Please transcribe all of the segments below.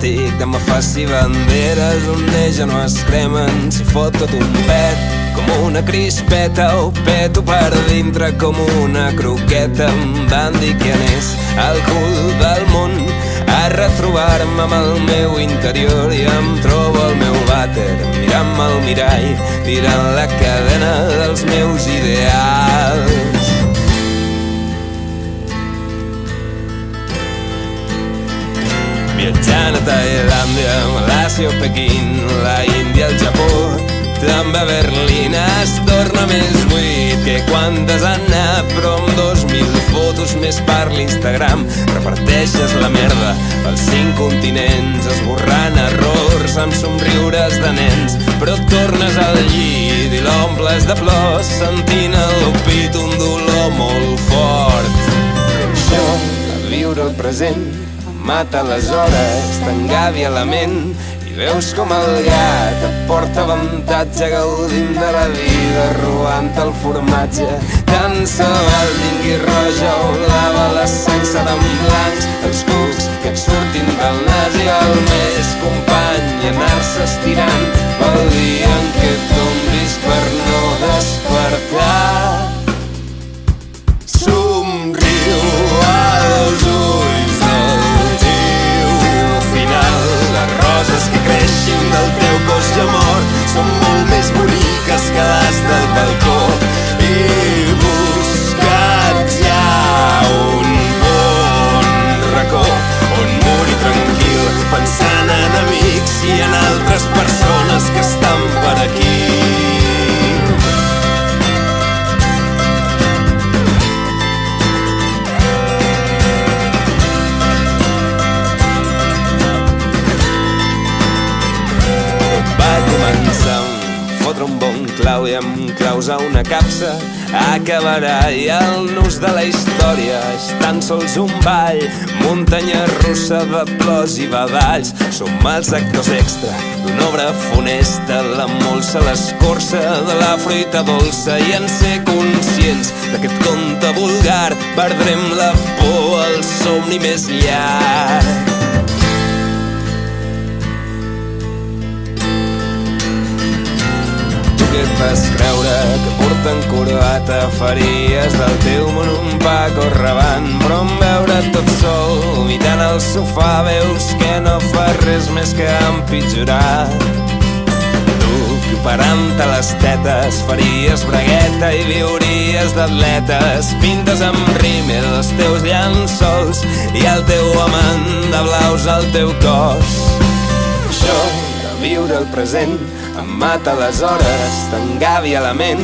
asiàtic de me faci banderes on ella no es cremen, s'hi fot tot un pet com una crispeta, ho peto per dintre com una croqueta. Em van dir que anés al cul del món a retrobar-me amb el meu interior i em trobo el meu vàter mirant-me al mirall, tirant la cadena dels meus ideals. Viatjant a Tailàndia, Malàisia o Pequín, la Índia, el Japó, també a Berlín es torna més buit que quan t'has anat, però amb 2.000 fotos més per l'Instagram reparteixes la merda pels 5 continents, esborrant errors amb somriures de nens, però tornes al llit i l'omples de plors sentint al pit un dolor molt fort. Això, a viure el present, mata les hores, t'engavia la ment i veus com el gat et porta avantatge gaudint de la vida, robant el formatge. Tant se val tingui roja o blava, la sang serà en blancs, els cucs que et surtin del nas i el més company i anar-se estirant pel dia en què et tombis per no despertar. Somriu als ulls del teu final, les roses que creixin del teu cos ja mort són molt més boniques que les del balcó. He buscat ja un bon racó on morir tranquil, pensant en amics i en altres persones que estan per aquí. Fotre un bon clau i amb claus a una capsa acabarà i el nus de la història és tan sols un ball, muntanya russa de plors i badalls. Som els actors extra d'una obra funesta, la molsa, l'escorça de la fruita dolça, i en ser conscients d'aquest conte vulgar perdrem la por al somni més llarg. Que et vas creure que portant corbata faries del teu món un Paco Rabanne, però en veure tot sol vomitant al sofà veus que no fa res més que empitjorar. Tu que operant-te les tetes faries bragueta i viuries d'atletes, pintes amb rímel els teus llençols i el teu amant de blaus al teu cos. Això de viure el present em mata les hores, t'engavia la ment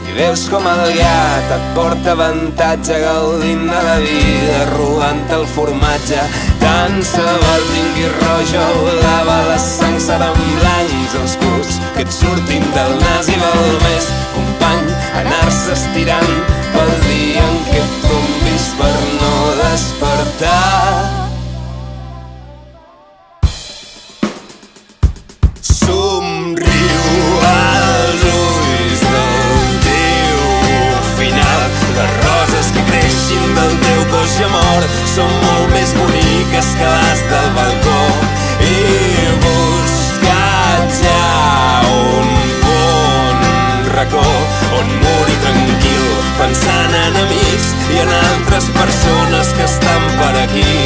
i veus com el gat et porta avantatge gaudint de la vida, robant el formatge. Tant se val tingui roja o blava, la sang serà en blancs, els cucs que et surtin del nas i val més, company, anar-se estirant pel dia en què et tombis per no despertar. Somriu als ulls del teu final, les roses que creixin del teu cos ja mort són molt més boniques que les del balcó. He buscat ja un bon racó on morir tranquil, pensant en amics i en altres persones que estan per aquí.